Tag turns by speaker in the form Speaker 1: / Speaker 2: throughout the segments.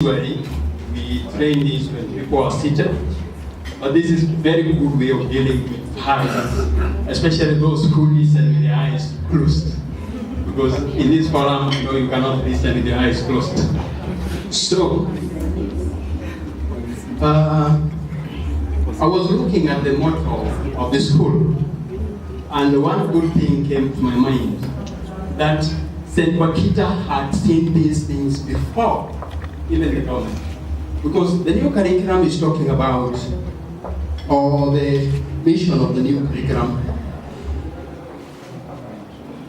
Speaker 1: Usually, we train these when people are seated, but this is a very good way of dealing with parents, especially those who listen with their eyes closed. Because in this forum, you cannot listen with your eyes closed. So, I was looking at the motto of the school, and one good thing came to my mind, that St. Bakita had seen these things before, even the government. Because the new curriculum is talking about, or the vision of the new curriculum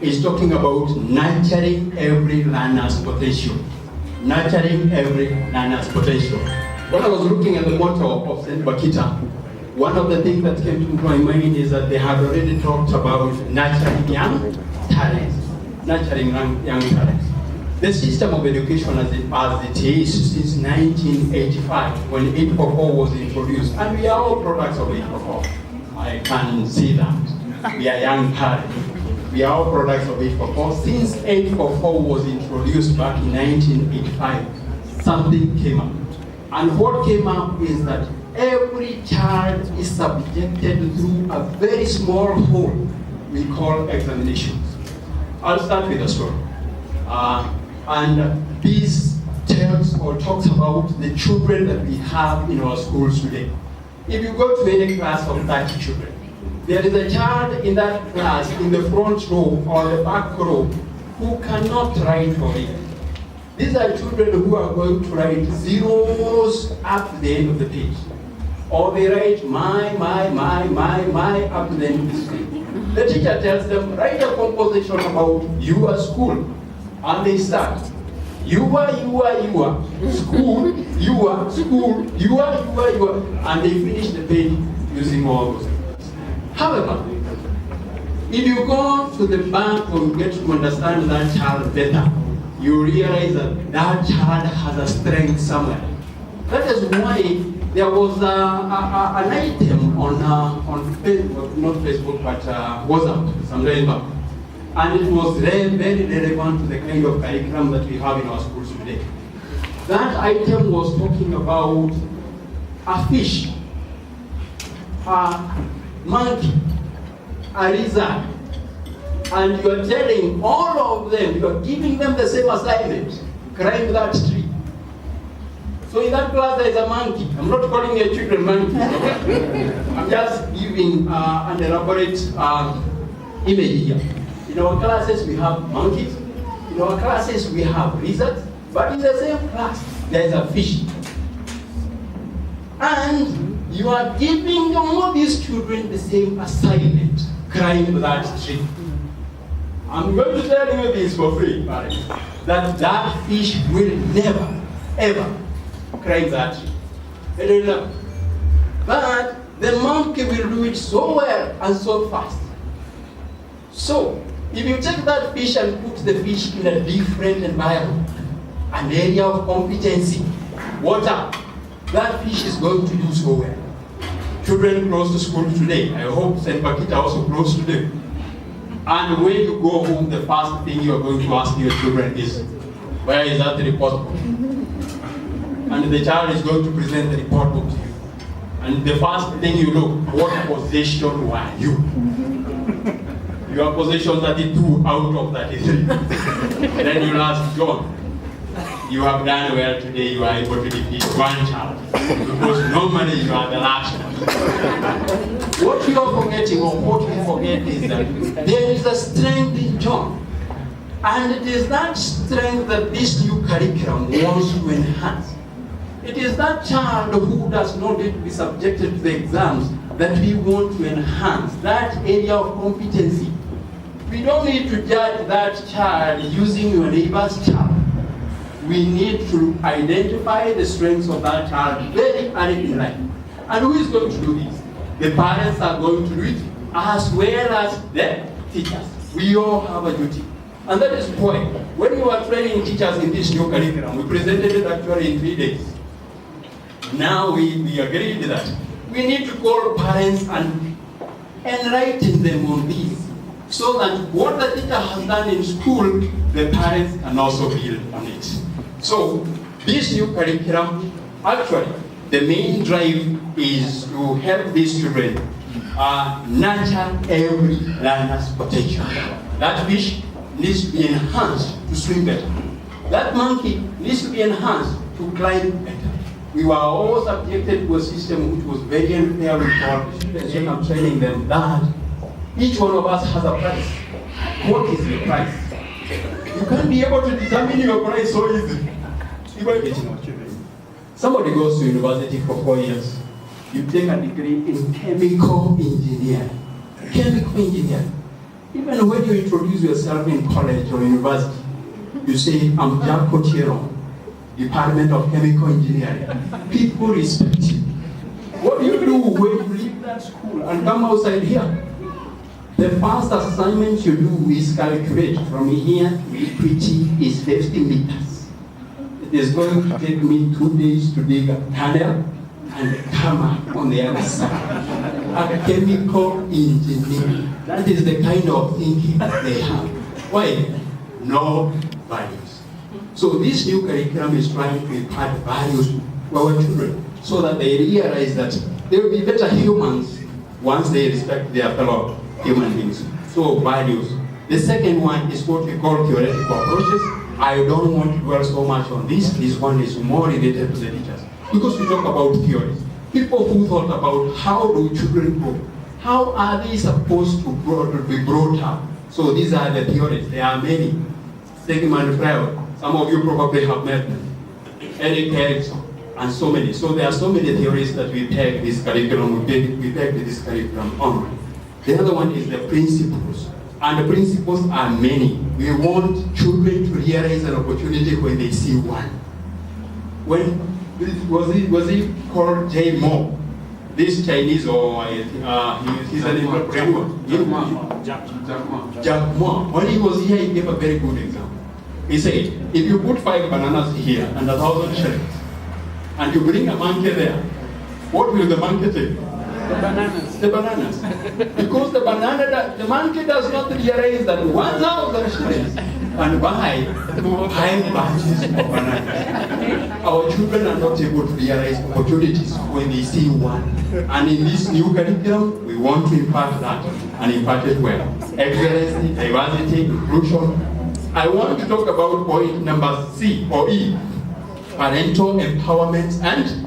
Speaker 1: is talking about nurturing every learner's potential. Nurturing every learner's potential. When I was looking at the motto of St. Bakita, one of the things that came to my mind is that they had already talked about nurturing young talents. Nurturing young talents. The system of education as it is since 1985, when 844 was introduced, and we are all products of 844. I can see that. We are young parents. We are all products of 844. Since 844 was introduced back in 1985, something came up. And what came up is that every child is subjected through a very small hole we call examinations. I'll start with a story. And this tells or talks about the children that we have in our schools today. If you go to any class of 30 children, there is a child in that class in the front row or the back row who cannot write or read. These are children who are going to write zeros up to the end of the page. Or they write my, up to the end of the screen. The teacher tells them, write a composition about your school. And they start. You are, school, school, you are. And they finish the page using all those things. However, if you go to the bank or you get to understand that child better, you realize that that child has a strength somewhere. That is why there was an item on Facebook, not Facebook, but WhatsApp, some days back. And it was very relevant to the kind of curriculum that we have in our schools today. That item was talking about a fish, a monkey, a lizard, and you are telling all of them, you are giving them the same assignment, climb that tree. So in that class there is a monkey. I'm not calling your children monkeys. I'm just giving an elaborate image here. In our classes we have monkeys, in our classes we have lizards, but in the same class there is a fish. And you are giving all these children the same assignment, climb that tree. I'm going to tell you this for free, parents, that fish will never, ever climb that tree. It will never. But the monkey will do it so well and so fast. So, if you take that fish and put the fish in a different environment, an area of competency, water, that fish is going to do so well. Children close to school today, I hope St. Bakita also close today. And when you go home, the first thing you are going to ask your children is, where is that report book? And the child is going to present the report book to you. And the first thing you look, what position were you? Your position 32 out of 33. Then you ask John, you have done well today, you are able to defeat one child. Because normally you are the last one. What you are forgetting, or what you forget, is that there is a strength in John. And it is that strength that this new curriculum wants to enhance. It is that child who does not need to be subjected to the exams that we want to enhance, that area of competency. We don't need to judge that child using your neighbor's child. We need to identify the strengths of that child very early in life. And who is going to do this? The parents are going to do it, as well as the teachers. We all have a duty. And that is why, when you are training teachers in this new curriculum, we presented it actually in 3 days. Now we agreed that we need to call parents and enlighten them on this, so that what the teacher has done in school, the parents can also build on it. So This new curriculum, actually, the main drive is to help these children nurture every learner's potential. That fish needs to be enhanced to swim better. That monkey needs to be enhanced to climb better. We were all subjected to a system which was very unfair with our students. And I'm telling them that each one of us has a price. What is the price? You can't be able to determine your price so easily. Somebody goes to university for 4 years. You take a degree in chemical engineering. Chemical engineering. Even when you introduce yourself in college or university, you say, I'm Jack Cotiero, Department of Chemical Engineering. People respect you. What do you do when you leave that school and come outside here? The first assignment you do is calculate from here to equity is 50 meters. It is going to take me 2 days to dig a tunnel and come up on the other side. A chemical engineer. That is the kind of thinking they have. Why? No values. So this new curriculum is trying to impart values to our children so that they realize that they will be better humans once they respect their fellow human beings. So values. The second one is what we call theoretical approaches. I don't want to dwell so much on this. This one is more related to the teachers. Because we talk about theories. People who thought about how do children grow? How are they supposed to be brought up? So these are the theories. There are many. Sigmund Freud. Some of you probably have met them. Eric Erickson, and so many. So there are so many theories that we take this curriculum, we take this curriculum on. The other one is the principles. And the principles are many. We want children to realize an opportunity when they see one. When was he called J. Mo? This Chinese or he's an entrepreneur. Jack Ma. When he was here, he gave a very good example. He said, if you put 5 bananas here and 1,000 shillings, and you bring a monkey there, what will the monkey take?
Speaker 2: The bananas.
Speaker 1: The bananas. Because the monkey does not realize that 1,000 shillings can buy 5 batches of bananas. Our children are not able to realize opportunities when they see one. And in this new curriculum, we want to impart that and impart it well. Excellence, diversity, inclusion. I want to talk about point number C or E, parental empowerment and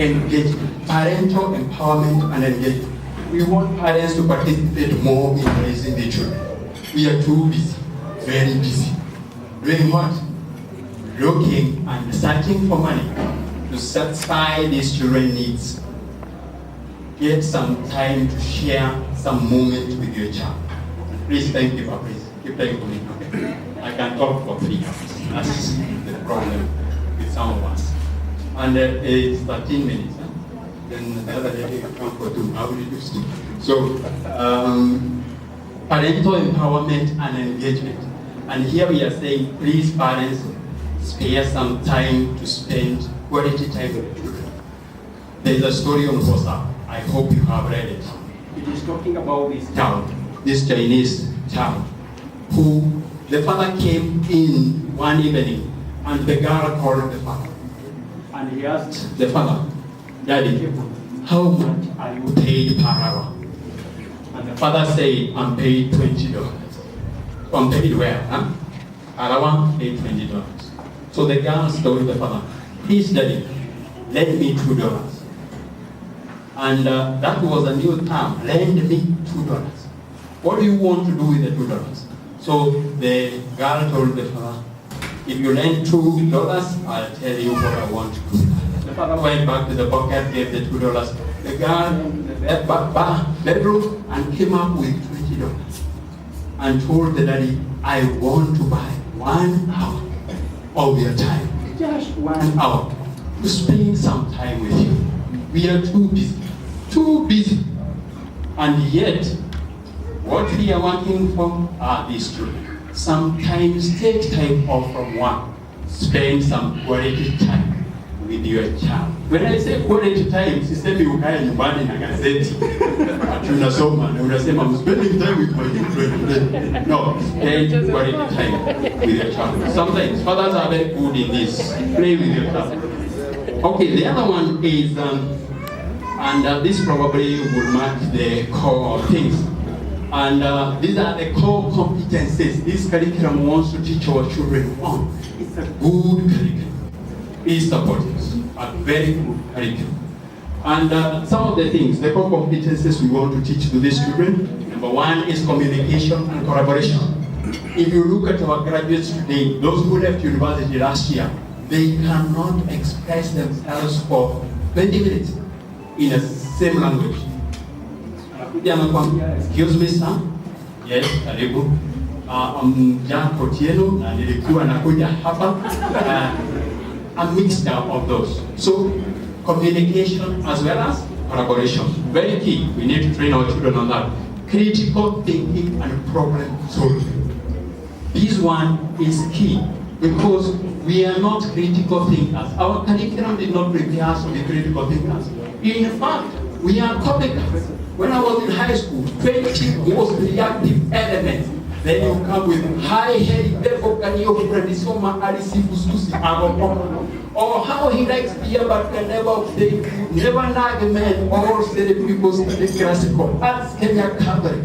Speaker 1: engagement. Parental empowerment and engagement. We want parents to participate more in raising the children. We are too busy, very busy. Doing what? Looking and searching for money to satisfy these children's needs. Get some time to share some moment with your child. Please thank you, please. Keep thanking me. Okay. I can talk for 3 hours. That's the problem with some of us. And it's 13 minutes. Huh? Then the other day you come for 2. How will you do? So, parental empowerment and engagement. And here we are saying, please parents, spare some time to spend quality time with children. There is a story on WhatsApp. I hope you have read it. It is talking about this child, this Chinese child, who the father came in one evening and the girl called the father. And he asked the father, Daddy, how much are you paid per hour? And the father said, I'm paid $20. I'm paid where? Huh? Per hour, paid $20. So the girl told the father, please Daddy, lend me $2. And that was a new term, lend me $2. What do you want to do with the $2? So the girl told the father, if you lend $2, I'll tell you what I want to do. The father went back to the pocket, gave the $2. The girl went to the bedroom and came up with $20 and told the daddy, I want to buy 1 hour of your time. Just 1 hour to spend some time with you. We are too busy. Too busy. And yet, what we are working for are these children. Sometimes take time off from work. Spend some quality time with your child. When I say quality time, sisemi ukae nyumbani na gazeti. Tunasoma na unasema I'm spending time with my children. No, spend quality time with your child. Sometimes fathers are very good in this. Play with your child. Okay, the other one is, and this probably will mark the core things. And these are the core competencies this curriculum wants to teach our children on. It's a good curriculum. It's supportive, a very good curriculum. And some of the things, the core competencies we want to teach to these children, number one is communication and collaboration. If you look at our graduates today, those who left university last year, they cannot express themselves for 20 minutes in the same language. Excuse me, sir. Yes, karibu. Jack Otieno, na nilikuwa nakuja hapa. A mixture of those. So, communication as well as collaboration. Very key. We need to train our children on that. Critical thinking and problem solving. This one is key because we are not critical thinkers. Our curriculum did not prepare us to be critical thinkers. In fact, we are copycats. When I was in high school, 20 most reactive elements. Then you come with high-headed or how he likes beer but can never say, never nag a man or say the people's classical. That's Kenya covering.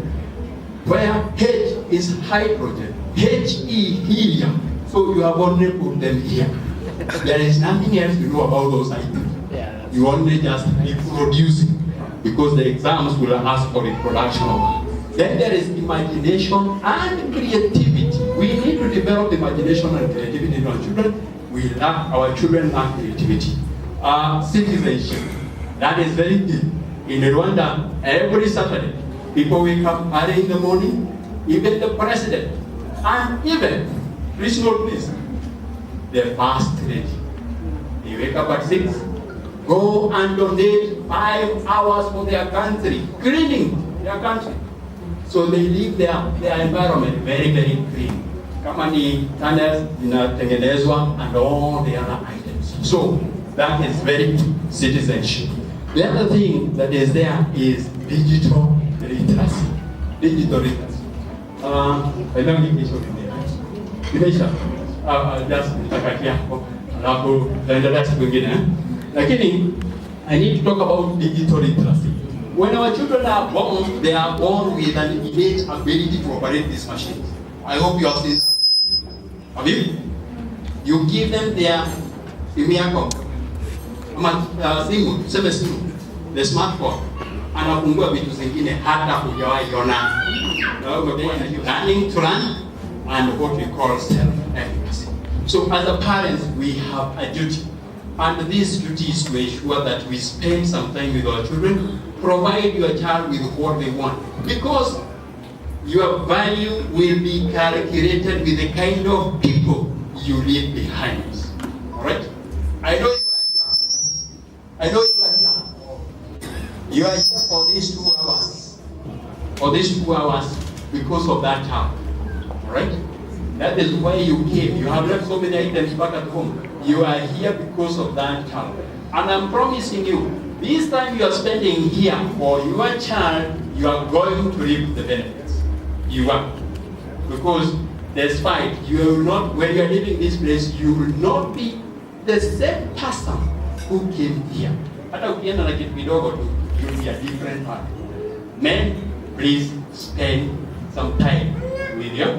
Speaker 1: Where H is hydrogen, He, helium. So you have only put them here. There is nothing else you know about those items. You only just reproduce it because the exams will ask for reproduction of it. Then there is imagination and creativity. We need to develop imagination and creativity in our children. Our children lack creativity. Citizenship, that is very key. In Rwanda, every Saturday, people wake up early in the morning, even the president, and even, please note this, the first lady. They wake up at 6, go and donate 5 hours for their country, cleaning their country. So they leave their environment very, very clean. Kama ni tunnels zinatengenezwa and all the other items. So that is very citizenship. The other thing that is there is digital literacy. Digital literacy. I don't think this will be there. Just nitakatia alafu taendelea siku nyingine. Lakini I need to talk about digital literacy. When our children are born, they are born with an innate ability to operate these machines. I hope you have seen that. Have you? You give them their simu, the smartphone, anafungua vitu zingine hata hujawahi ona. Learning to learn and what we call self-efficacy. So as a parents, we have a duty. And this duty is to ensure that we spend some time with our children, provide your child with what they want. Because your value will be calculated with the kind of people you leave behind. Alright? I know you are here. I know you are here. You are here for these 2 hours. For these 2 hours because of that child. Alright? That is why you came. You have left so many items back at home. You are here because of that child. And I'm promising you, this time you are spending here for your child, you are going to reap the benefits. You are. Because despite you will not, when you are leaving this place, you will not be the same person who came here. Hata ukienda na kitu kidogo tu, you will be a different person. Men, please spend some time with your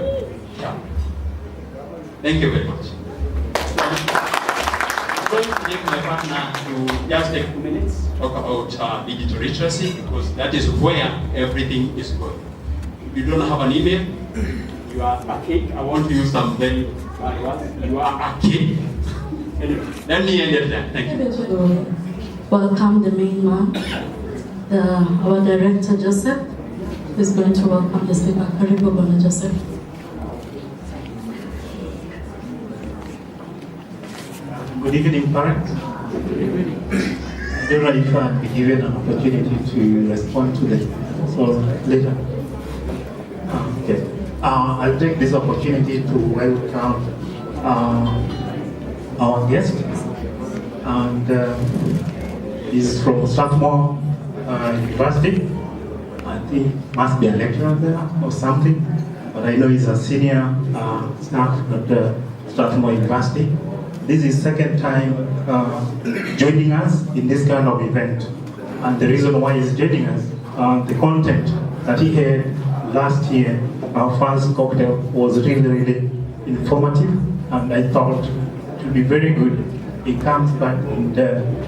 Speaker 1: child. Thank you very much. I'm going to take my partner to just take 2 minutes, talk about digital literacy, because that is where everything is going. If you don't have an email, you are a kid. I want to use some very words. You are a kid. Anyway, let me end it there. Thank you.
Speaker 2: Welcome the main man, our director Joseph, who is going to welcome the speaker. Karibu Bwana Joseph.
Speaker 3: Good evening, parents. I don't know if I'll be given an opportunity to respond to them. So later. Okay. I'll take this opportunity to welcome our guest, and he's from Strathmore University. I think must be a lecturer there or something, but I know he's a senior staff at Strathmore University. This is second time joining us in this kind of event, and the reason why he's joining us, the content that he had last year, our first cocktail, was really informative, and I thought it would be very good. He comes back and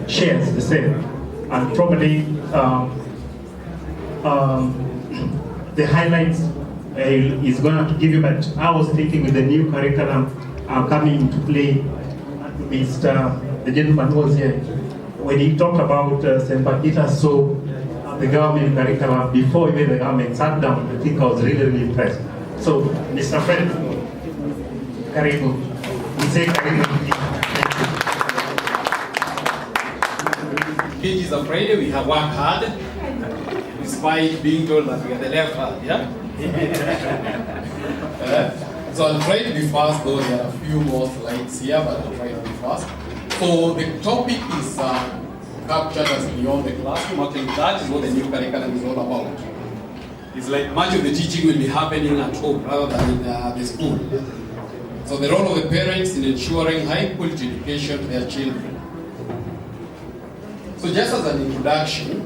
Speaker 3: shares the same, and probably the highlights is going to give you. But I was thinking with the new curriculum coming into play, the gentleman was here when he talked about St. Peter's, so the government curriculum before even the government sat down. I think I was really impressed. So, Mr. Fred, karibu. We say karibu.
Speaker 4: It is a Friday, we have worked hard, despite being told that we are the left hand, yeah? So I'll try to be fast, though there are a few more slides here, but I'll try to be fast. So the topic is captured as beyond the classroom. Actually, that is what the new curriculum is all about. It's like much of the teaching will be happening at home rather than in the school. So the role of the parents in ensuring high quality education to their children. So just as an introduction,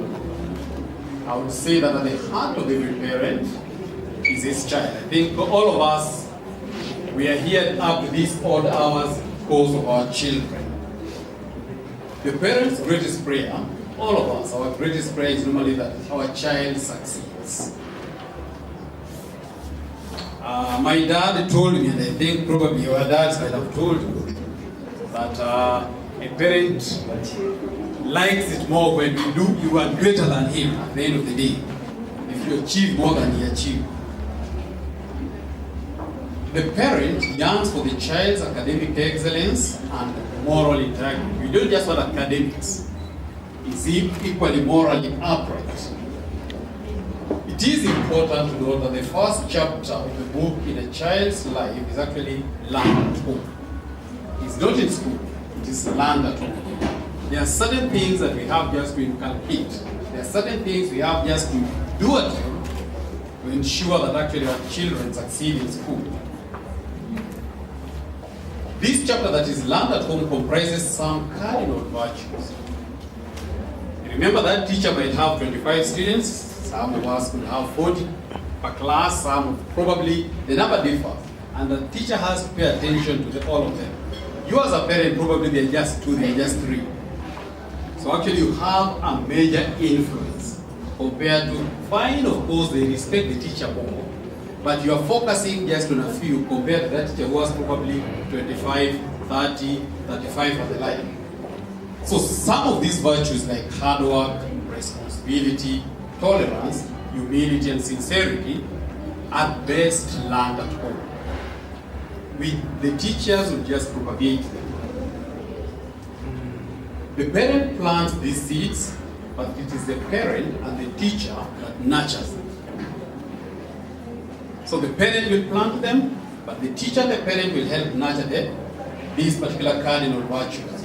Speaker 4: I would say that at the heart of every parent is his child. I think all of us, we are here up to these odd hours because of our children. The parent's greatest prayer, all of us, our greatest prayer is normally that our child succeeds. My dad told me, and I think probably your dads might have told you, that a parent likes it more when you are greater than him at the end of the day, if you achieve more than he achieved. The parent yearns for the child's academic excellence and moral integrity. We don't just want academics. Is he equally morally upright? It is important to note that the first chapter of the book in a child's life is actually learned at home. It's not in school, it is learned at home. There are certain things that we have just to inculcate. There are certain things we have just to do at home to ensure that actually our children succeed in school. This chapter that is learned at home comprises some cardinal virtues. Remember that teacher might have 25 students, some of us could have 40 per class, some probably, the number differs. And the teacher has to pay attention to all of them. You as a parent, probably they're just 2, they're just 3. So actually you have a major influence compared to, fine, of course, they respect the teacher more, but you are focusing just on a few compared to that teacher who was probably 25, 30, 35 and the like. So some of these virtues like hard work, responsibility, tolerance, humility and sincerity are best learned at home. The teachers will just propagate them. The parent plants these seeds, but it is the parent and the teacher that nurtures them. So the parent will plant them, but the teacher and the parent will help nurture these particular cardinal virtues.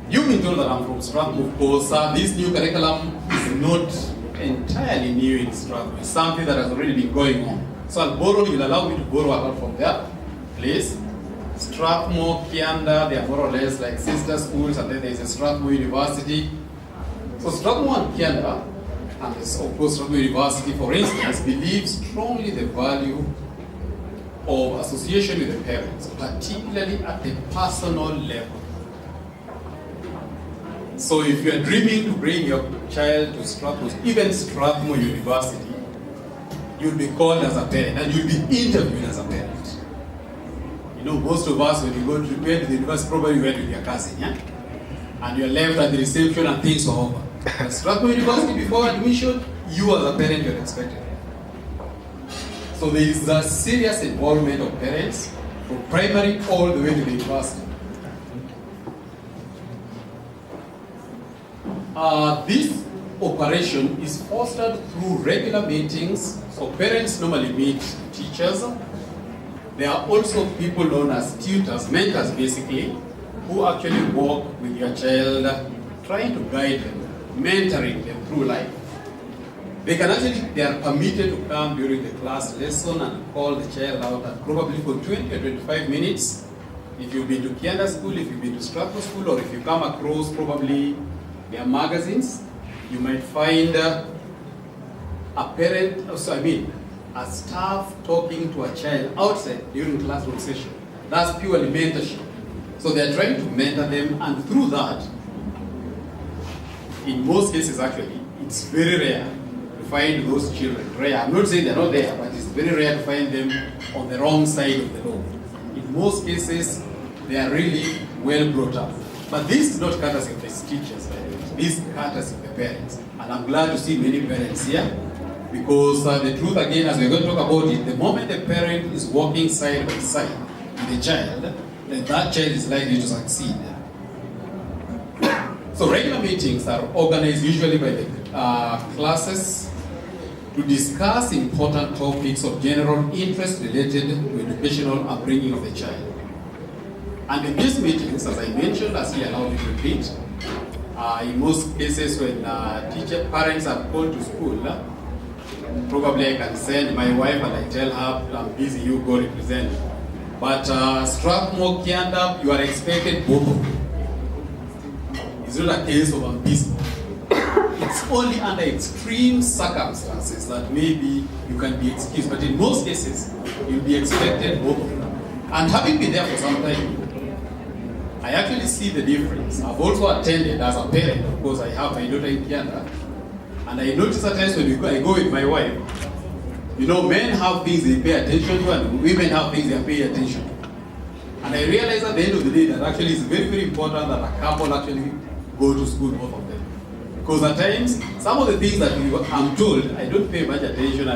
Speaker 4: You've been told that I'm from Strathmore, of course. This new curriculum is not entirely new in Strathmore. It's something that has already been going on. So you'll allow me to borrow a lot from there, please. Strathmore, Kianda, they are more or less like sister schools, and then there's a Strathmore University. So Strathmore and Kianda, and of course Strathmore University, for instance, believes strongly the value of association with the parents, particularly at the personal level. So if you are dreaming to bring your child to Strathmore, even Strathmore University, you'll be called as a parent and you'll be interviewed as a parent. You know, most of us, when you go to the university, probably you went with your cousin, yeah? And you're left at the reception and things are over. At Strathmore University, before admission, you as a parent, you're expected. So there is a serious involvement of parents from primary all the way to the university. This operation is fostered through regular meetings. So parents normally meet teachers There are also people known as tutors, mentors basically, who actually work with your child, trying to guide them, mentoring them through life. They are permitted to come during the class lesson and call the child out and probably for 20 or 25 minutes. If you've been to Kianda school, if you've been to Strathmore school, or if you come across probably their magazines, you might find a staff talking to a child outside during classroom session. That's purely mentorship. So they're trying to mentor them, and through that, in most cases actually, it's very rare to find those children. Rare. I'm not saying they're not there, but it's very rare to find them on the wrong side of the law. In most cases, they are really well brought up. But this is not courtesy of the teachers, this is courtesy of the parents. And I'm glad to see many parents here, because the truth again, as we're going to talk about it, the moment the parent is walking side by side with the child, then that child is likely to succeed. So regular meetings are organized usually by the classes to discuss important topics of general interest related to educational upbringing of the child. And in these meetings, as I mentioned, as we allowed you to repeat, in most cases when parents are called to school, probably I can send my wife and I tell her, I'm busy, you go represent. But Strathmore, Kianda, you are expected both of you. It's not a case of I'm busy. It's only under extreme circumstances that maybe you can be excused. But in most cases, you'll be expected both of you. And having been there for some time, I actually see the difference. I've also attended as a parent, of course, I have my daughter in Kianda, and I notice at times when I go with my wife, men have things they pay attention to, and women have things they pay attention to. And I realize at the end of the day that actually it's very, very important that a couple actually go to school, both of them. Because at times, some of the things that I'm told, I don't pay much attention,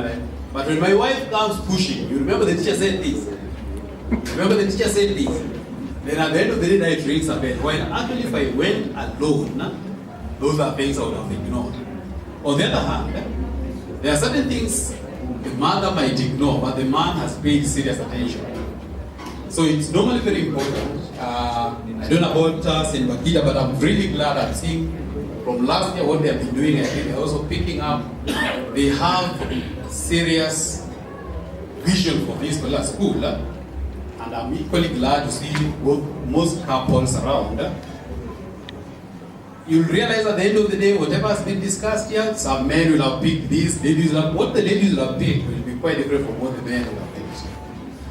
Speaker 4: but when my wife comes pushing, you remember the teacher said this, then at the end of the day, that rings a bell. Well, actually, if I went alone, those are things I would have ignored. On the other hand, there are certain things the mother might ignore, but the man has paid serious attention. So it's normally very important. I don't know about St. Bakita, but I'm really glad I'm seeing from last year what they have been doing. I think they're also picking up. They have serious vision for this particular school. And I'm equally glad to see most couples around. You'll realize at the end of the day, whatever has been discussed here, some men will have picked this, ladies will have, what the ladies will have picked will be quite different from what the men will have picked.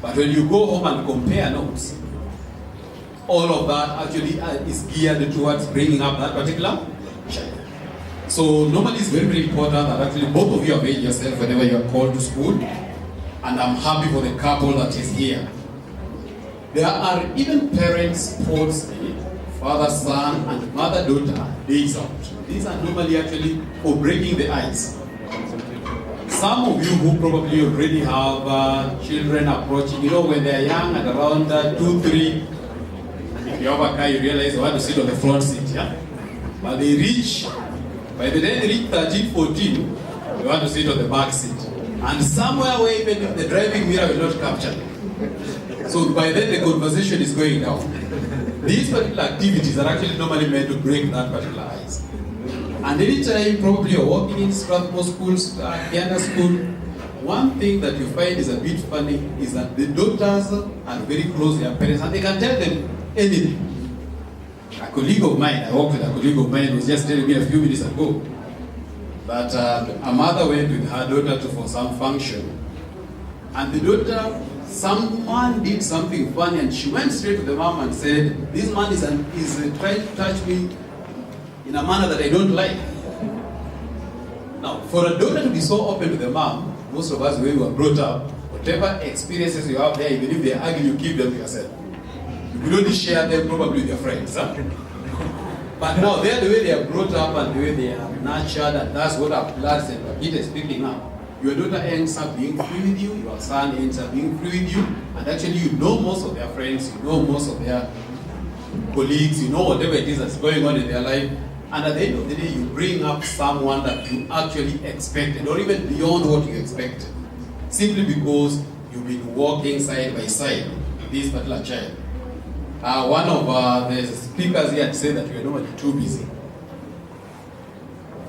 Speaker 4: But when you go home and compare notes, all of that actually is geared towards bringing up that particular child. So normally it's very, very important that actually both of you avail yourself whenever you are called to school. And I'm happy for the couple that is here. There are even parents' sports day, father, son, and mother, daughter days out. These are normally actually for breaking the ice. Some of you who probably already have children approaching, when they're young at around 2, 3, if you have a car, you realize you want to sit on the front seat, yeah? But by the time they reach 13, 14, you want to sit on the back seat. And somewhere where even the driving mirror will not capture them. So by then the conversation is going down. These particular activities are actually normally meant to break that particular ice. And anytime probably you're walking in Strathmore schools, Kianda school, one thing that you find is a bit funny is that the daughters are very close to their parents and they can tell them anything. A colleague of mine, I worked with a colleague of mine, was just telling me a few minutes ago that a mother went with her daughter for some function, and the daughter, someone did something funny, and she went straight to the mom and said, "This man is trying to touch me in a manner that I don't like." Now, for a daughter to be so open to the mom, most of us, when we were brought up, whatever experiences you have there, even if they argue, you keep them to yourself. You could only share them probably with your friends. Huh? But now, they're the way they are brought up and the way they are nurtured, and that's what our blood and Bakita is picking up. Your daughter ends up being free with you, your son ends up being free with you, and actually you know most of their friends, you know most of their colleagues, you know whatever it is that's going on in their life, and at the end of the day you bring up someone that you actually expected, or even beyond what you expected, simply because you've been walking side by side with this particular child. One of the speakers here said that we are normally too busy. Of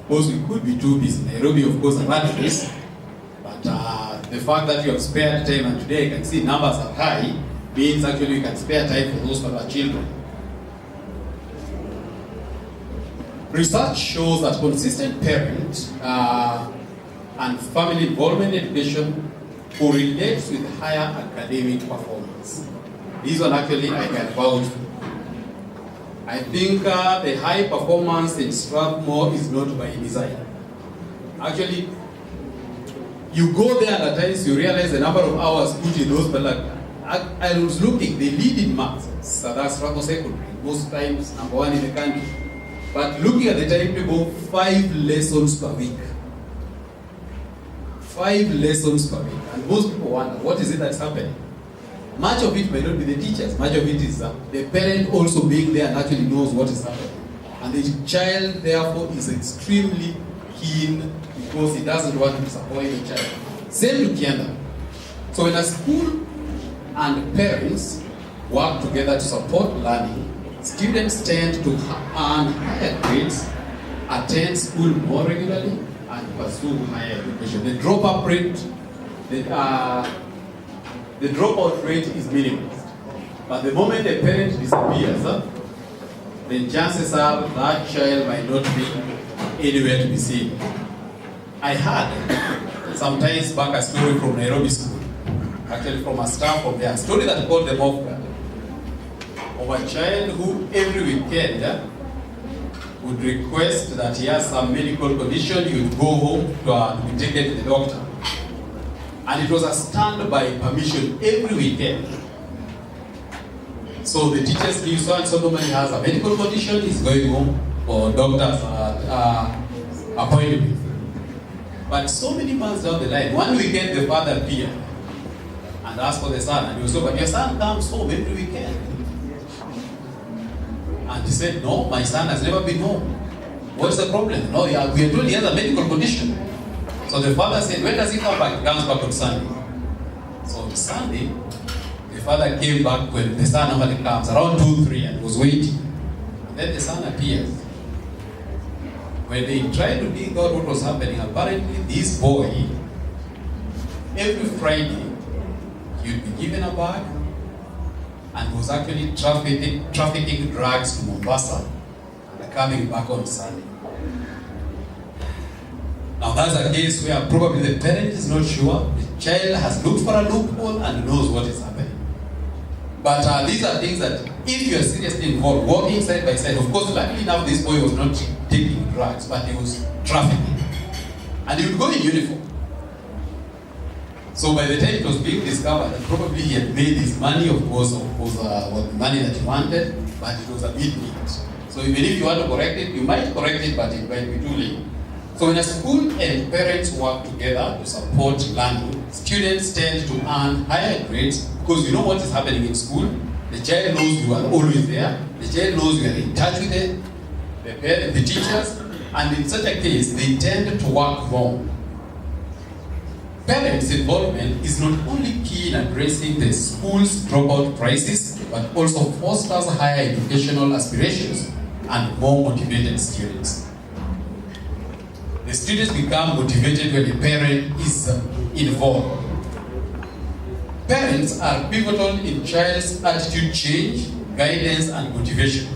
Speaker 4: course, we could be too busy. Nairobi, of course, are to this. But the fact that you have spared time, and today I can see numbers are high, means actually you can spare time for those particular children. Research shows that consistent parent and family involvement in education correlates with higher academic performance. This one actually I can vouch for. I think the high performance in Strathmore is not by design. Actually, you go there and at times you realize the number of hours put in those, but like, I was looking, they lead in maths. So that's Strathmore Secondary, most times #1 in the country. But looking at the timetable, 5 lessons per week. 5 lessons per week. And most people wonder, what is it that's happening? Much of it may not be the teachers. Much of it is the parent also being there and actually knows what is happening. And the child, therefore, is extremely keen because he doesn't want to disappoint the child. Same to Kianda. So when a school and parents work together to support learning, students tend to earn higher grades, attend school more regularly, and pursue higher education. The dropout rate is minimized. But the moment a parent disappears, then chances are that child might not be anywhere to be seen. I heard sometimes back a story from Nairobi School, actually from a staff of their story that called them off guard, of a child who every weekend would request that he has some medical condition, he would go home to be taken to the doctor. And it was a standby permission every weekend. So the teachers knew so and so normally has a medical condition, he's going home for doctor's appointment. But so many months down the line, one weekend the father appeared and asked for the son, and he was like, but your son comes home every weekend. And he said, no, my son has never been home. What's the problem? No, we are told he has a medical condition. So the father said, when does he come back? He comes back on Sunday. So on Sunday, the father came back when the son normally comes, around 2-3, and was waiting. And then the son appears. When they tried to dig out what was happening, apparently this boy, every Friday, he would be given a bag and was actually trafficking drugs to Mombasa and coming back on Sunday. Now that's a case where probably the parent is not sure, the child has looked for a loophole and knows what is happening. But these are things that if you are seriously involved, walking side by side, of course, luckily enough this boy was not taking drugs, but he was trafficking. And he would go in uniform. So by the time it was being discovered, probably he had made his money, of course, was the money that he wanted, but it was a bit late. So even if you want to correct it, you might correct it, but it might be too late. So when a school and parents work together to support learning, students tend to earn higher grades because you know what is happening in school. The child knows you are always there. The child knows you are in touch with the parents, the teachers, and in such a case, they tend to work more. Parents' involvement is not only key in addressing the school's dropout crisis, but also fosters higher educational aspirations and more motivated students. The students become motivated when the parent is involved. Parents are pivotal in child's attitude change, guidance, and motivation.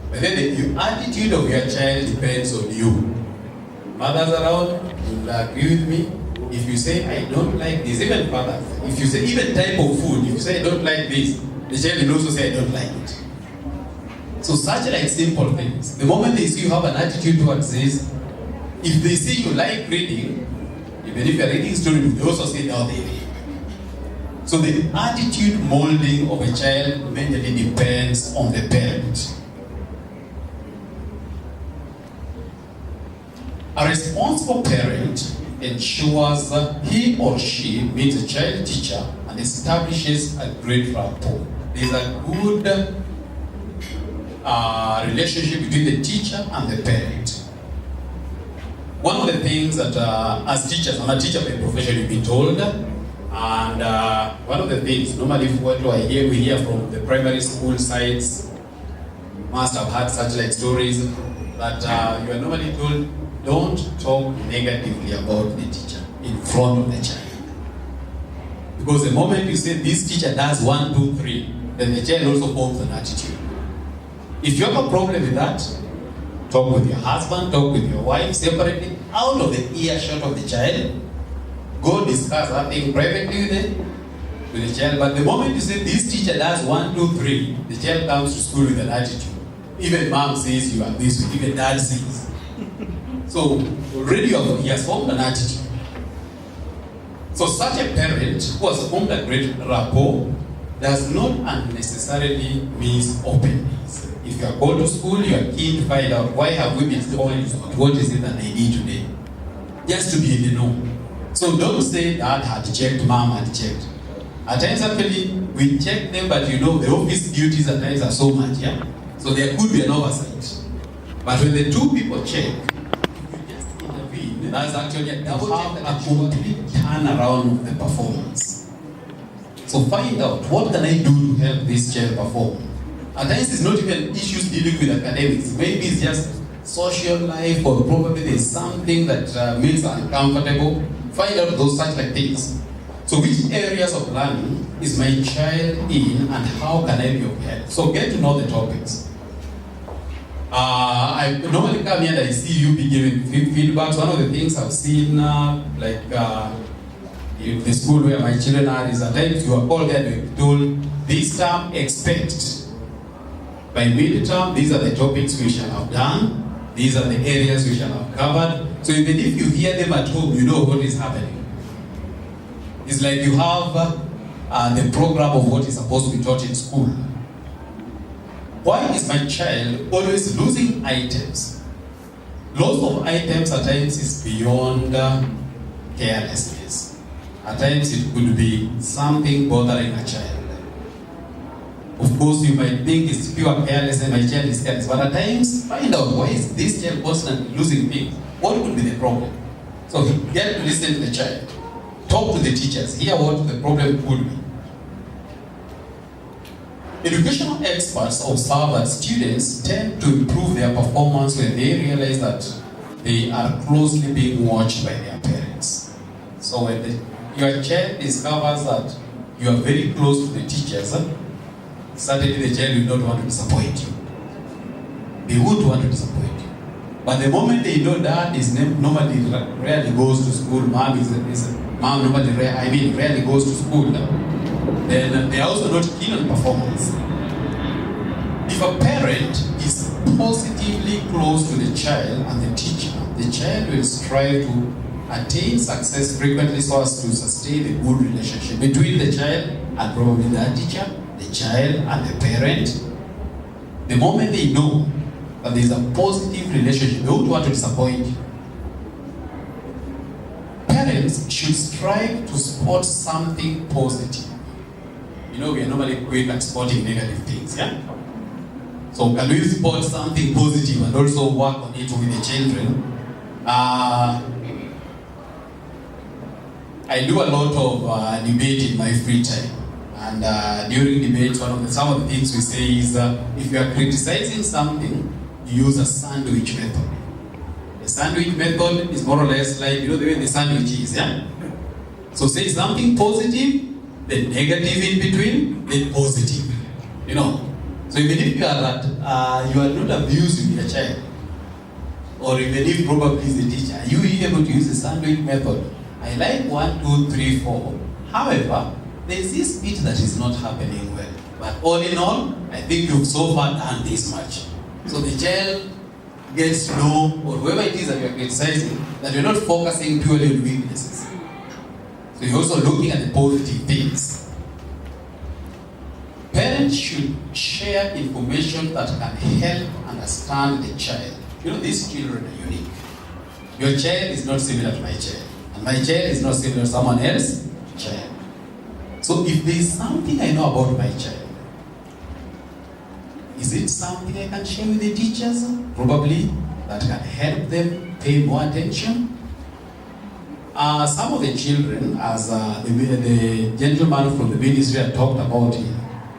Speaker 4: But then the attitude of your child depends on you. Mothers around will agree with me. If you say, I don't like this, even fathers, if you say, even type of food, if you say, I don't like this, the child will also say, I don't like it. So such like simple things. The moment they see you have an attitude towards this, if they see you like reading, even if you're reading stories, they also say, no, they read. So the attitude molding of a child mainly depends on the parent. A responsible parent ensures he or she meets a child teacher and establishes a great rapport. There's a good relationship between the teacher and the parent. One of the things that as teachers, I'm a teacher by profession, you've been told, And one of the things, normally what we hear from the primary school sites, you must have had such like stories that you are normally told, don't talk negatively about the teacher in front of the child. Because the moment you say this teacher does 1, 2, 3, then the child also forms an attitude. If you have a problem with that, talk with your husband, talk with your wife separately, out of the earshot of the child. Go discuss that thing privately with the child. But the moment you say this teacher does 1, 2, 3, the child comes to school with an attitude. Even mom says you are this way, even dad says. So already he has formed an attitude. So such a parent who has formed a great rapport does not unnecessarily mean openness. If you are going to school, you are keen to find out why have we been told what is it that they need today. Just to be in the know. So don't say dad had checked, mom had checked. At times actually, we check them, but you know the office duties at times are so much, yeah? So there could be an oversight. But when the two people check, if you just intervene, that's actually a double check, a complete turnaround of the performance. So find out, what can I do to help this child perform? At times it's not even issues dealing with academics. Maybe it's just social life, or probably there's something that makes uncomfortable. Find out those such like things. So which areas of learning is my child in, and how can I be of help? So get to know the topics. I normally come here and I see you be giving feedbacks. One of the things I've seen, in the school where my children are, is at times you are all there to be told, this term expect. By mid-term, these are the topics we shall have done. These are the areas we shall have covered. So even if you hear them at home, you know what is happening. It's like you have the program of what is supposed to be taught in school. Why is my child always losing items? Loss of items at times is beyond carelessness. At times it could be something bothering a child. Of course, you might think it's pure carelessness, my child is careless, but at times, find out why is this child constantly losing things. What could be the problem? So get to listen to the child. Talk to the teachers. Hear what the problem could be. Educational experts observe that students tend to improve their performance when they realize that they are closely being watched by their parents. So when your child discovers that you are very close to the teachers, certainly the child will not want to disappoint you. They won't want to disappoint you. But the moment they know dad is normally rarely goes to school, mom rarely goes to school, then they are also not keen on performance. If a parent is positively close to the child and the teacher, the child will strive to attain success frequently so as to sustain a good relationship between the child and probably the teacher, the child and the parent. The moment they know that there is a positive relationship, they don't want to disappoint you. Parents should strive to spot something positive. You know, we are normally quick at spotting negative things, yeah? So can we spot something positive and also work on it with the children? I do a lot of debate in my free time. And during debate, some of the things we say is, if you are criticizing something, you use a sandwich method. The sandwich method is more or less like, you know, the way the sandwich is, yeah? So say something positive, then negative in between, then positive. You know? So even if you are not abusing your child, or even if probably is the teacher, are you able to use the sandwich method? I like 1, 2, 3, 4. However, there is this bit that is not happening well. But all in all, I think you've so far done this much. So the child gets to know, or whoever it is that you're criticizing, that you're not focusing purely on weaknesses. So you're also looking at the positive things. Parents should share information that can help understand the child. You know, these children are unique. Your child is not similar to my child, and my child is not similar to someone else's child. So if there is something I know about my child, is it something I can share with the teachers? Probably that can help them pay more attention. Some of the children, as the gentleman from the ministry had talked about here,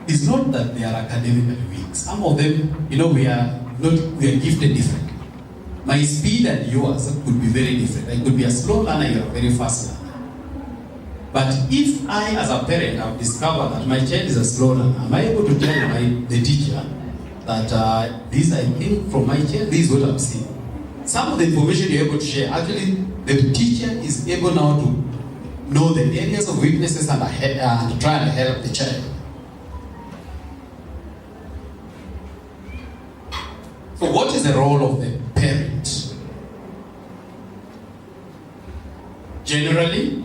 Speaker 4: it's not that they are academically weak. Some of them, we are gifted differently. My speed and yours could be very different. I could be a slow learner, you're a very fast learner. But if I, as a parent, have discovered that my child is a slow learner, am I able to tell the teacher that this, I think, from my child, this is what I'm seeing? Some of the information you're able to share, actually, the teacher is able now to know the areas of weaknesses and try and help the child. So what is the role of the parent? Generally,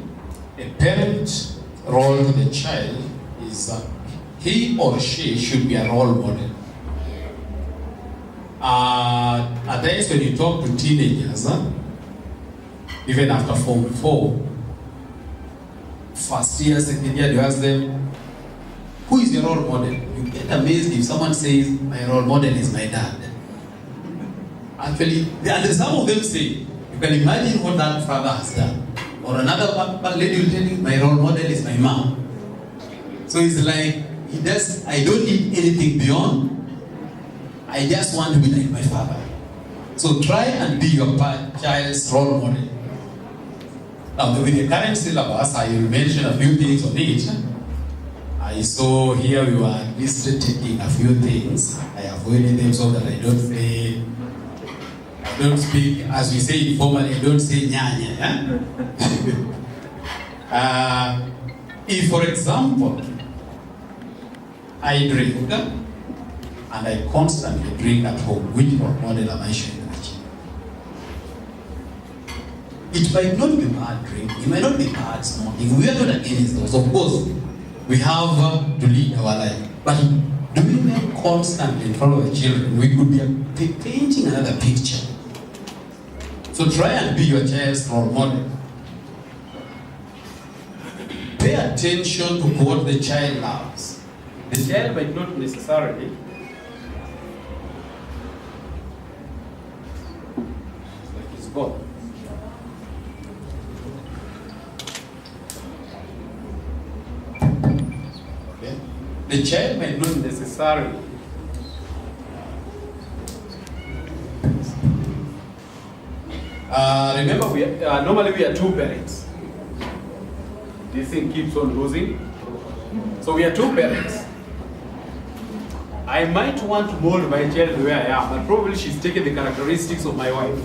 Speaker 4: a parent's role to the child is that he or she should be a role model. At times when you talk to teenagers, even after Form 4, first year, second year, you ask them, who is your role model? You get amazed if someone says, my role model is my dad. Actually, and some of them say, you can imagine what that father has done. Or another lady will tell you, my role model is my mom. So it's like, I don't need anything beyond. I just want to be like my father. So try and be your child's role model. Now, with the current syllabus, I will mention a few things on it. I saw here we were at least taking a few things. I avoided them so that I don't speak, as we say informally, I don't say nyanya. If, for example, I drink, and I constantly drink at home, which role model am I showing my child? It might not be bad drinking, it might not be bad smoking. We are not against those. Of course, we have to lead our life. But doing them constantly in front of the children, we could be painting another picture. So try and be your child's role model. Pay attention to what the child loves. The child might not necessarily God. Okay. The child might not necessarily remember normally we are two parents. This thing keeps on losing. So we are two parents. I might want to mold my child the way I am, but probably she's taken the characteristics of my wife.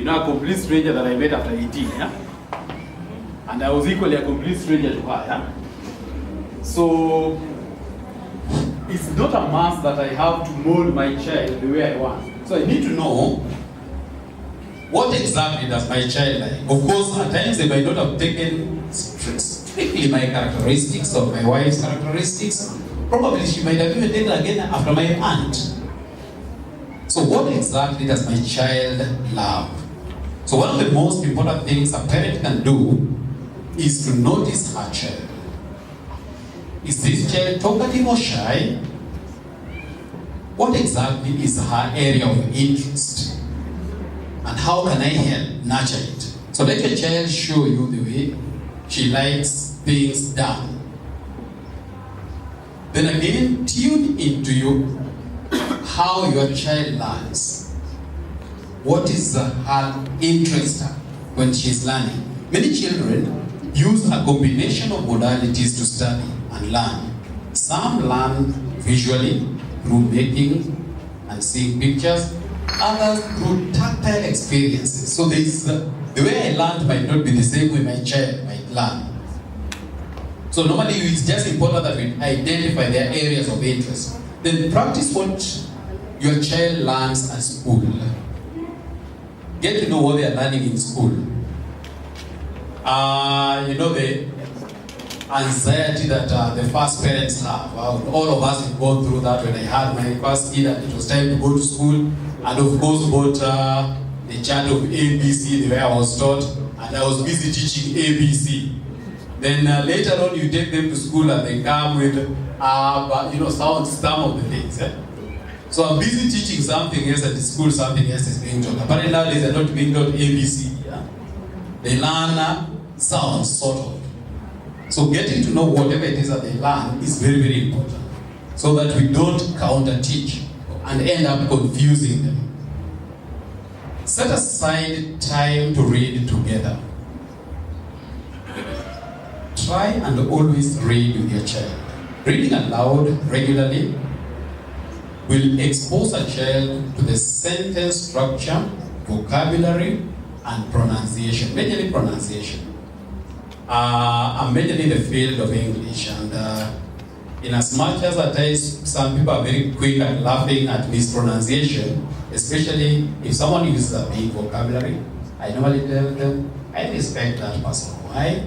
Speaker 4: A complete stranger that I met after 18, yeah? And I was equally a complete stranger to her, yeah? So, it's not a must that I have to mold my child the way I want. So I need to know, what exactly does my child like? Of course, at times they might not have taken strictly my characteristics or my wife's characteristics. Probably she might have even taken again after my aunt. So what exactly does my child love? So one of the most important things a parent can do is to notice her child. Is this child talkative or shy? What exactly is her area of interest? And how can I help nurture it? So let your child show you the way she likes things done. Then again, tune into you how your child learns. What is her interest when she's learning? Many children use a combination of modalities to study and learn. Some learn visually through making and seeing pictures, others through tactile experiences. So the way I learned might not be the same way my child might learn. So normally it's just important that we identify their areas of interest. Then practice what your child learns at school. Get to know what they are learning in school. The anxiety that the first parents have. All of us have gone through that when I had my first kid and it was time to go to school. And of course bought the chart of ABC the way I was taught. And I was busy teaching ABC. Then later on you take them to school and they come with some of the things. So I'm busy teaching something else at the school, something else is being taught. Apparently nowadays they're not being taught ABC. Yeah? they learn sounds, sort of. So getting to know whatever it is that they learn is very, very important, so that we don't counter-teach and end up confusing them. Set aside time to read together. Try and always read with your child. Reading aloud regularly will expose a child to the sentence structure, vocabulary, and pronunciation, mainly pronunciation. I'm mainly in the field of English, and in as much as at times some people are very quick at laughing at mispronunciation, especially if someone uses a big vocabulary, I normally tell them, I respect that person. Why?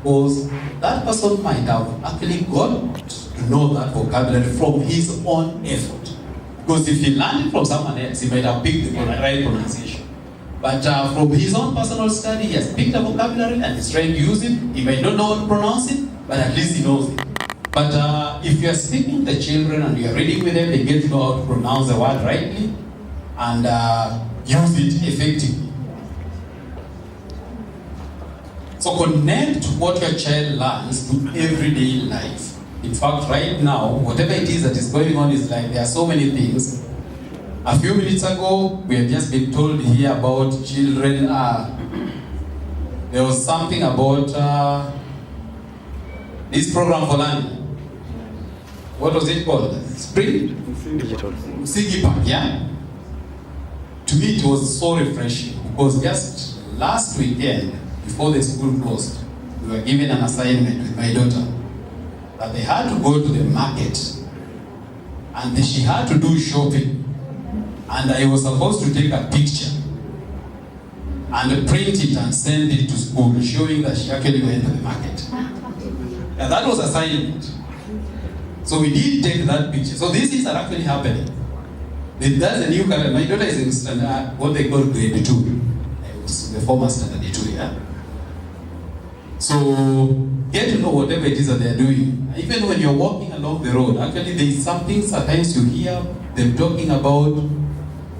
Speaker 4: Because that person might have actually got to know that vocabulary from his own effort. Because if he learned it from someone else, he might have picked the right pronunciation. But from his own personal study, he has picked a vocabulary and is trying to use it. He might not know how to pronounce it, but at least he knows it. But if you are speaking to the children and you are reading with them, they get to know how to pronounce the word rightly and use it effectively. So connect what your child learns to everyday life. In fact, right now, whatever it is that is going on is like there are so many things. A few minutes ago, we had just been told here about children. There was something about this program for learning. What was it called? Spring?
Speaker 5: Digital.
Speaker 4: Sigipa, yeah? To me, it was so refreshing because just last weekend, before the school closed, we were given an assignment with my daughter that they had to go to the market and she had to do shopping. And I was supposed to take a picture and print it and send it to school, showing that she actually went to the market. And that was assignment. So we did take that picture. So these things are actually happening. That's a new curriculum. My daughter is in what they call grade 2. The former standard 2, yeah? So get to know whatever it is that they're doing. Even when you're walking along the road, actually there is something sometimes you hear them talking about,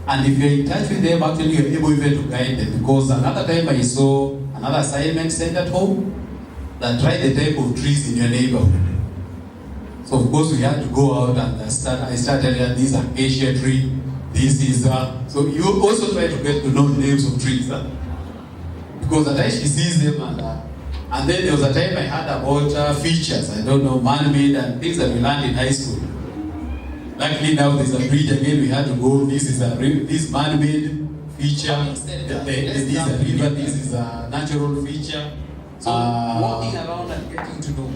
Speaker 4: and if you're in touch with them, actually you're able even to guide them. Because another time I saw another assignment sent at home that tried the type of trees in your neighborhood. So of course we had to go out and I started telling her, this is acacia tree, this is so you also try to get to know the names of trees. Because at times she sees them and then there was a time I heard about features, I don't know, man-made and things that we learned in high school. Luckily now there's a bridge again, we had to go, this is this man-made feature, this is a river, this is a natural feature. So walking around and getting to know.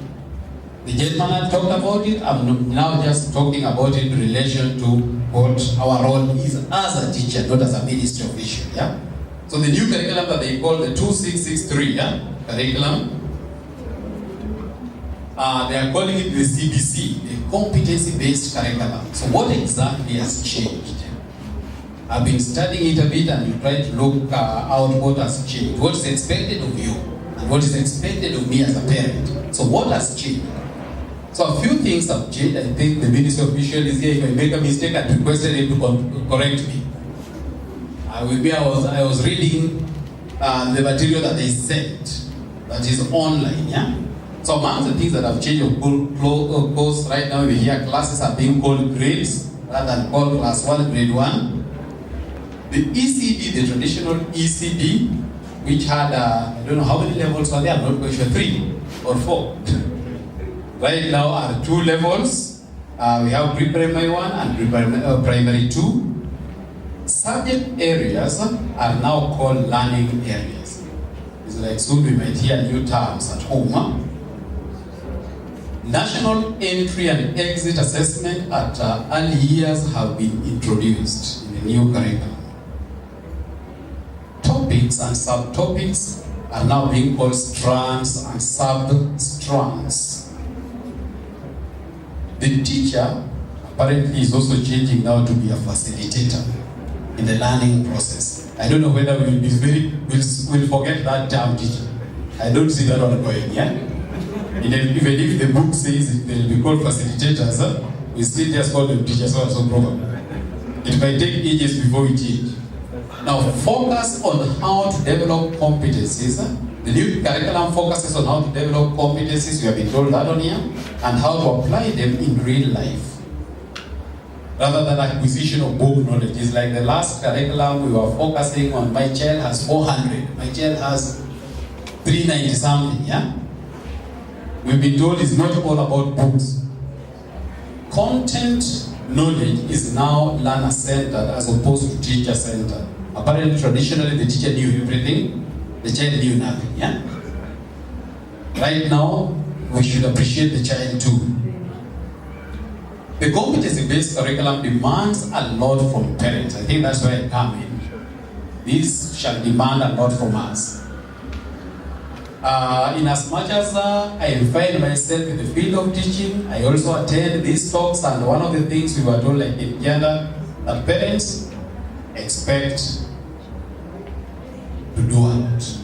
Speaker 4: The gentleman had talked about it, I'm now just talking about it in relation to what our role is as a teacher, not as a ministry official, yeah? So the new curriculum that they call the 2663, yeah? Curriculum, they are calling it the CBC, the competency-based curriculum. So what exactly has changed? I've been studying it a bit and trying to look out what has changed, what is expected of you, and what is expected of me as a parent. So what has changed? So a few things have changed. I think the ministry official is here. If I make a mistake, I requested him to correct me. I was reading the material that they sent, that is online, yeah? So among the things that have changed, of course, right now we hear classes are being called grades rather than called class 1, grade 1. The ECD, the traditional ECD, which had, I don't know how many levels were there, I'm not quite sure, 3 or 4. Right now are 2 levels. We have pre-primary 1 and primary 2. Subject areas are now called learning areas. It's like soon we might hear new terms at home. National entry and exit assessment at early years have been introduced in the new curriculum. Topics and subtopics are now being called strands and sub-strands. The teacher apparently is also changing now to be a facilitator in the learning process. I don't know whether we'll forget that term teacher. I don't see that one going, yeah? Even if the book says they'll be called facilitators, we still just call them teachers or so program. It might take ages before we change. Now focus on how to develop competencies. The new curriculum focuses on how to develop competencies, we have been told that on here, and how to apply them in real life. Rather than acquisition of book knowledge. It's like the last curriculum we were focusing on, my child has 400, my child has 390 something, yeah? We've been told it's not all about books. Content knowledge is now learner-centered as opposed to teacher-centered. Apparently, traditionally, the teacher knew everything, the child knew nothing, yeah? Right now, we should appreciate the child too. The competency-based curriculum demands a lot from parents. I think that's where I come in. This shall demand a lot from us. In as much as I find myself in the field of teaching, I also attend these talks, and one of the things we were told, like in Canada, that parents expect to do a lot.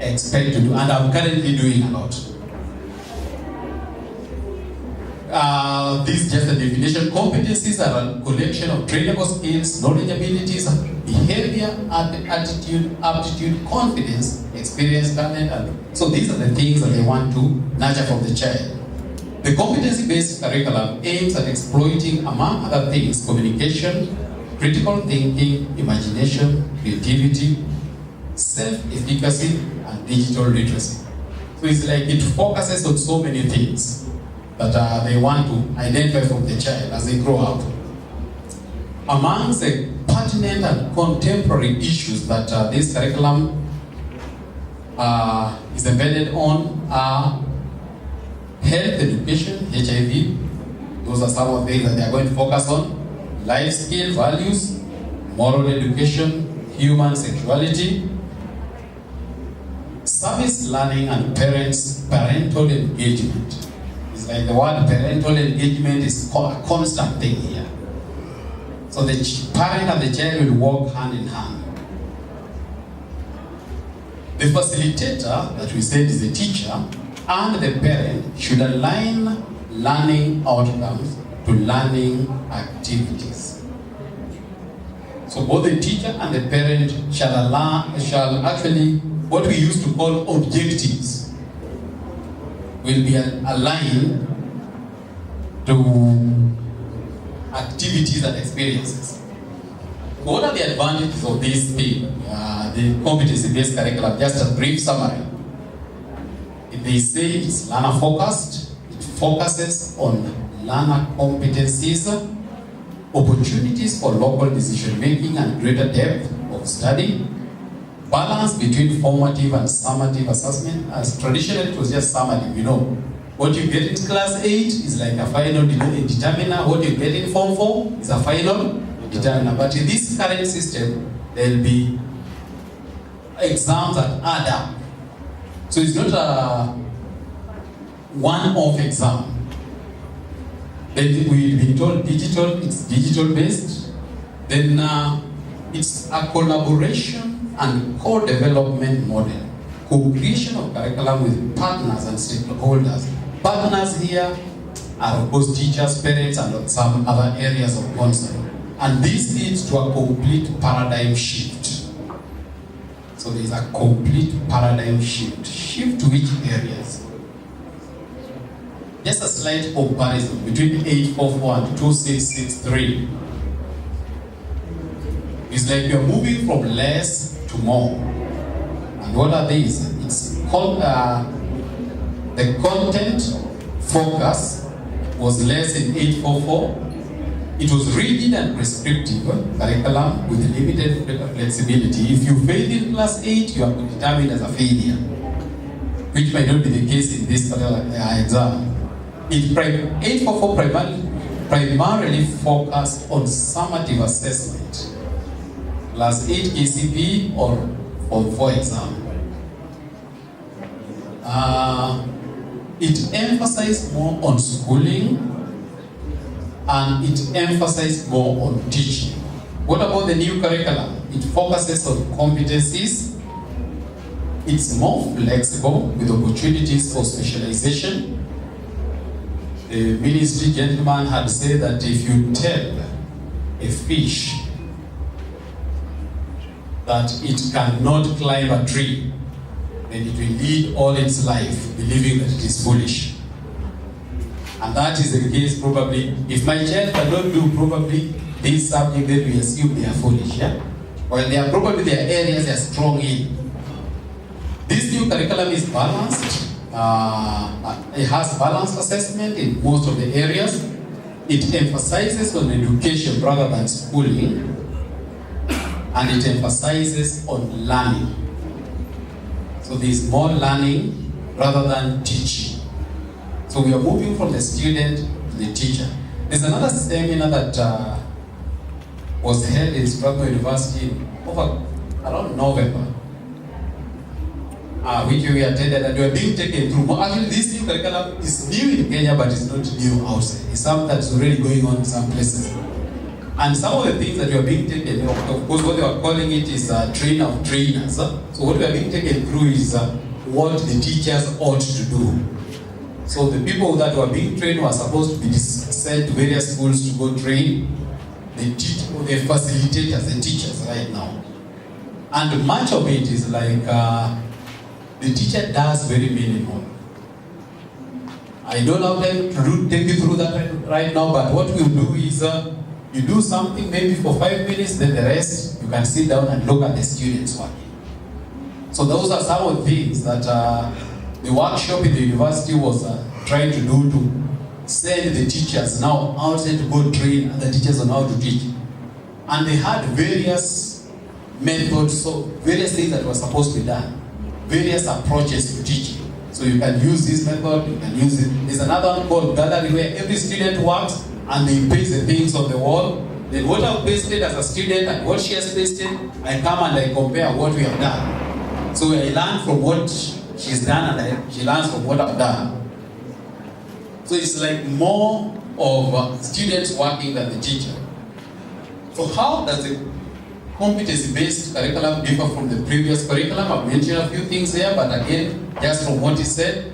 Speaker 4: Expect to do, and I'm currently doing a lot. This is just a definition. Competencies are a collection of trainable skills, knowledge, abilities, behavior, attitude, aptitude, confidence, experience, talent, and so these are the things that they want to nurture from the child. The competency-based curriculum aims at exploiting, among other things, communication, critical thinking, imagination, creativity, self-efficacy, and digital literacy. So it's like it focuses on so many things that they want to identify from the child as they grow up. Amongst the pertinent and contemporary issues that this curriculum is embedded on are health education, HIV. Those are some of the things that they are going to focus on. Life skill, values, moral education, human sexuality, service learning, and parental engagement. It's like the word parental engagement is a constant thing here. So the parent and the child will work hand in hand. The facilitator that we said is the teacher and the parent should align learning outcomes to learning activities. So both the teacher and the parent shall actually, what we used to call objectives, will be aligned to activities and experiences. What are the advantages of this thing, the competency-based curriculum? Just a brief summary. They say it's learner-focused, it focuses on learner competencies, opportunities for local decision-making and greater depth of study, balance between formative and summative assessment. As traditionally it was just summative, you know. What you get in class 8 is like a final determiner. What you get in form 4 is a final determiner. But in this current system, there will be exams that add up. So it's not a one-off exam. Then we've been told digital, it's digital based. Then it's a collaboration and co-development model, co-creation of curriculum with partners and stakeholders. Partners here are of course teachers, parents, and some other areas of concern. And this leads to a complete paradigm shift. So there is a complete paradigm shift. Shift to which areas? Just a slight comparison between 844 and 2663. It's like you're moving from less to more. And what are these? It's called the content focus was less in 844. It was rigid and prescriptive curriculum with limited flexibility. If you failed in class 8, you are determined as a failure, which might not be the case in this particular exam. 844 primarily focused on summative assessment, class 8 KCP or Form 4 exam. It emphasized more on schooling and it emphasized more on teaching. What about the new curriculum? It focuses on competencies. It's more flexible with opportunities for specialization. The ministry gentleman had said that if you tell a fish that it cannot climb a tree, then it will lead all its life believing that it is foolish. And that is the case probably. If my child cannot do probably this subject, then we assume they are foolish. Yeah? Well, they are probably their areas they are strong in. This new curriculum is balanced. It has balanced assessment in most of the areas. It emphasizes on education rather than schooling. And it emphasizes on learning. So there is more learning rather than teaching. So we are moving from the student to the teacher. There's another seminar that was held in Strathmore University around November, which we attended, and we are being taken through. Actually, this new curriculum is new in Kenya, but it's not new outside. It's something that's already going on in some places. And some of the things that we are being taken, of course, what they are calling it is train of trainers. So what we are being taken through is what the teachers ought to do. So the people that were being trained were supposed to be sent to various schools to go train the facilitators, the teachers right now. And much of it is like the teacher does very minimal. I don't have time to take you through that right now, but what we'll do is you do something maybe for 5 minutes, then the rest you can sit down and look at the students working. So those are some of the things that the workshop in the university was trying to do, to send the teachers now outside to go train other teachers on how to teach. And they had various methods, so various things that were supposed to be done, various approaches to teaching. So you can use this method, you can use it. There's another one called gathering, where every student works and they paste the things on the wall. Then what I've pasted as a student and what she has pasted, I come and I compare what we have done. So I learn from what she's done and she learns from what I've done. So it's like more of students working than the teacher. So how does the competency-based curriculum differ from the previous curriculum? I've mentioned a few things here, but again, just from what he said,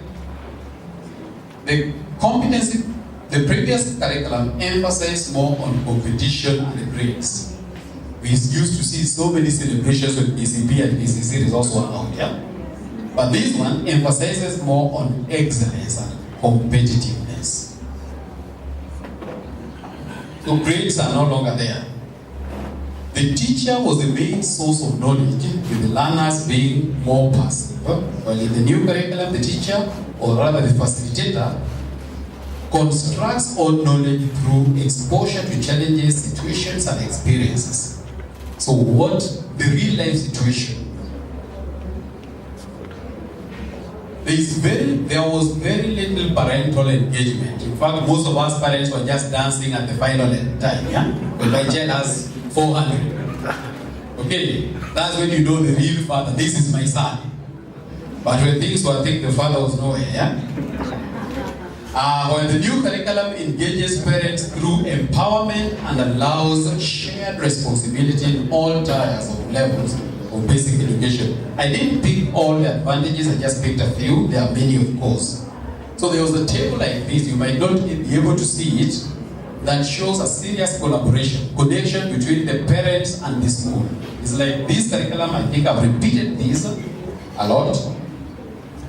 Speaker 4: the previous curriculum emphasized more on competition and grades. We used to see so many celebrations with PCP and PCC results were out, yeah? But this one emphasizes more on excellence and competitiveness. So grades are no longer there. The teacher was the main source of knowledge, with the learners being more passive. While in the new curriculum, the teacher, or rather the facilitator, constructs all knowledge through exposure to challenges, situations, and experiences. So what the real life situation? There was very little parental engagement. In fact, most of us parents were just dancing at the final time, yeah? When my child has 400. Okay, that's when you know the real father. This is my son. But when things were thick, the father was nowhere, yeah? When the new curriculum engages parents through empowerment and allows shared responsibility in all tiers of levels of basic education. I didn't pick all the advantages, I just picked a few. There are many, of course. So there was a table like this, you might not be able to see it, that shows a serious collaboration, connection between the parents and the school. It's like this curriculum, I think I've repeated this a lot.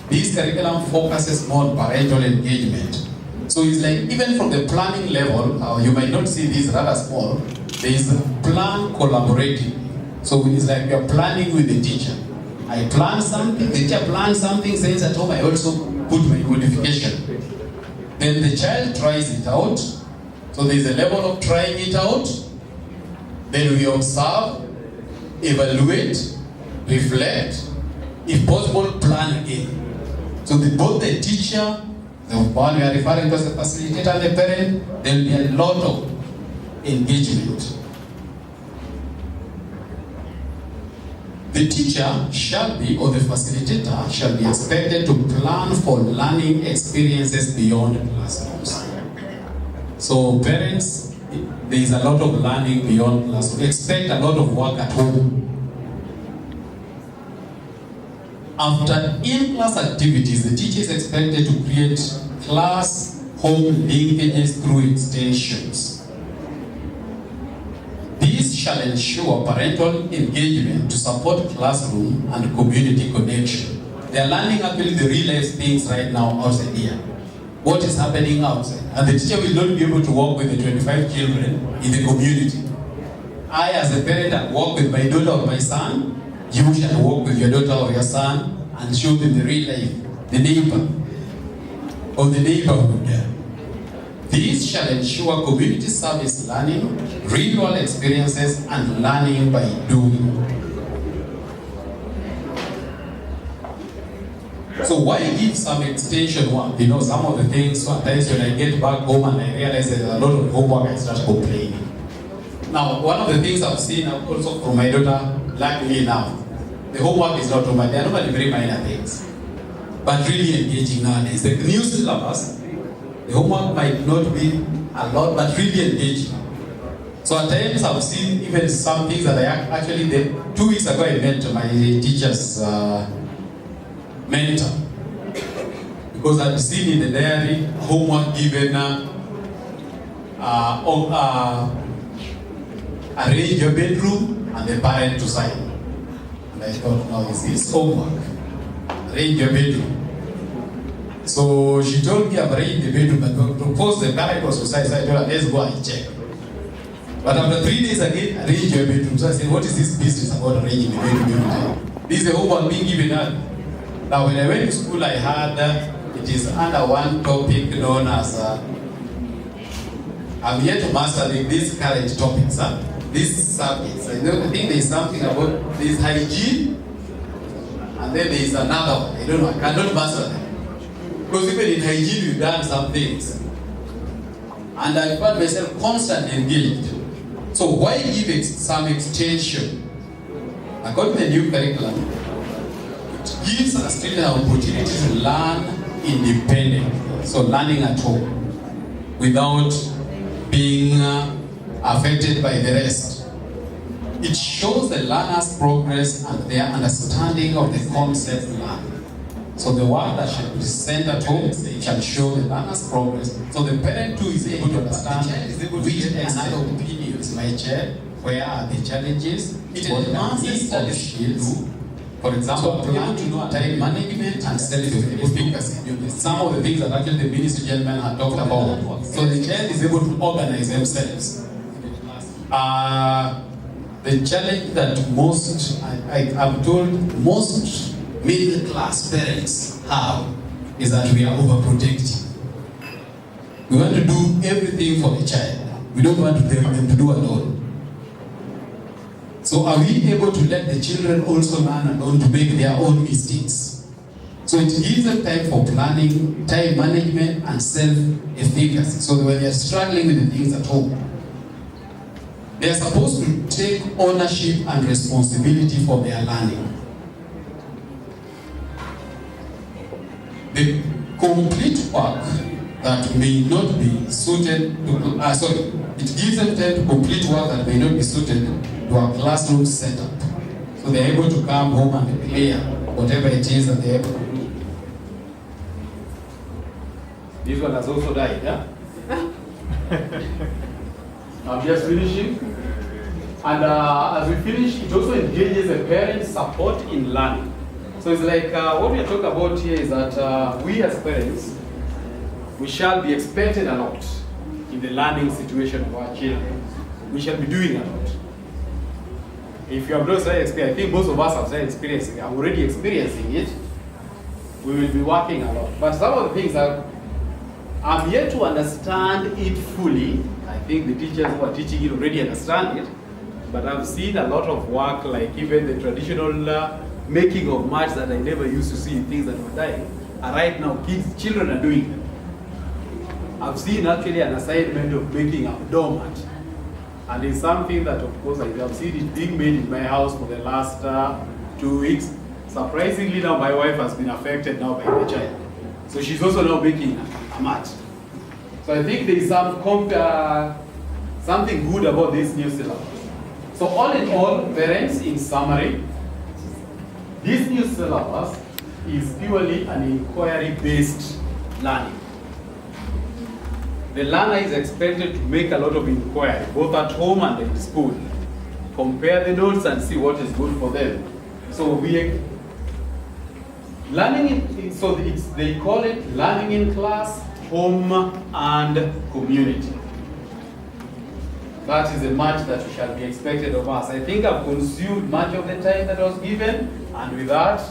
Speaker 4: This curriculum focuses more on parental engagement. So it's like, even from the planning level, you might not see this rather small, there is a plan collaborating. So it's like we are planning with the teacher. I plan something, the teacher plans something, says at home, I also put my modification. Then the child tries it out. So there's a level of trying it out. Then we observe, evaluate, reflect, if possible, plan again. So both the teacher, the one we are referring to as the facilitator, and the parent, there will be a lot of engagement. The teacher shall be, or the facilitator shall be expected to plan for learning experiences beyond classrooms. So parents, there is a lot of learning beyond classrooms. Expect a lot of work at home. After in-class activities, the teacher is expected to create class-home linkages through extensions. These shall ensure parental engagement to support classroom and community connection. They are learning actually the real life things right now outside here. What is happening outside. And the teacher will not be able to work with the 25 children in the community. I, as a parent, I work with my daughter or my son. You shall work with your daughter or your son and show them the real life, the neighbor, or the neighborhood. These shall ensure community service learning, real world experiences, and learning by doing. So why give some extension work? You know, some of the things, sometimes when I get back home and I realize there's a lot of homework, I start complaining. Now, one of the things I've seen also from my daughter, luckily enough, the homework is not too much. They are normally very minor things, but really engaging nowadays. The new syllabus, the homework might not be a lot, but really engaging. So at times I've seen even some things that I actually did. 2 weeks ago I met my teacher's mentor, because I've seen in the diary homework given arrange your bedroom and the parent to sign. And I thought, no, this is homework. Arrange your bedroom. So she told me I've arranged the bedroom, but to propose the parent was to sign. So I told her, let's go and check. But after 3 days again, arrange your bedroom. So I said, what is this business about arranging the bedroom? This is the homework being given out. Now, when I went to school, I had it is under one topic known as I'm yet to master these current topics, these subjects. I think there is something about this hygiene, and then there is another one. I don't know, I cannot master them. Because even in hygiene, we've done some things. And I found myself constantly engaged. So why give some extension? According to the new curriculum, it gives a student an opportunity to learn independently. So learning at home without being affected by the rest. It shows the learner's progress and their understanding of the concept learned. So the work that should be sent at home shall show the learner's progress. So the parent too is able to understand which another opinions my child, where are the challenges, what advances or shields. For example, plan to know time management and self-efficacy. Some of the things that actually the ministry gentlemen had talked about. So the child is able to organize themselves. The challenge that I'm told most middle class parents have is that we are overprotecting. We want to do everything for the child. We don't want them to do alone. So are we able to let the children also learn alone to make their own mistakes? So it gives them time for planning, time management, and self-efficacy. So when they are struggling with the things at home, they are supposed to take ownership and responsibility for their learning. The complete work that may not be suited to, it gives them time to complete work that may not be suited to a classroom setup. So they're able to come home and clear whatever it is that they're able to do. This one has also died, yeah?
Speaker 1: I'm just finishing. And as we finish, it also engages the parents' support in learning. So it's like what we are talking about here is that we as parents, we shall be expected a lot in the learning situation of our children. We shall be doing a lot. If you have not started experiencing, I think most of us have started experiencing it. I'm already experiencing it. We will be working a lot. But some of the things that I'm yet to understand it fully. I think the teachers who are teaching it already understand it. But I've seen a lot of work, like even the traditional making of mats that I never used to see in things that were dying. And right now, children are doing them. I've seen actually an assignment of making a doormat. And it's something that, of course, I've seen it being made in my house for the last 2 weeks. Surprisingly, now my wife has been affected now by the child. So she's also now making a mat. So I think there is something good about this new syllabus. So all in all, parents, in summary, this new syllabus is purely an inquiry-based learning. The learner is expected to make a lot of inquiry, both at home and in school.
Speaker 4: compare the notes and see what is good for them. So we learning so they call it learning in class, home, and community. That is a much that shall be expected of us. I think I've consumed much of the time that was given, and with that,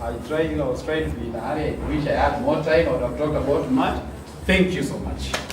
Speaker 4: I was trying to be in a hurry. I wish I had more time. I would have talked about much. Thank you so much.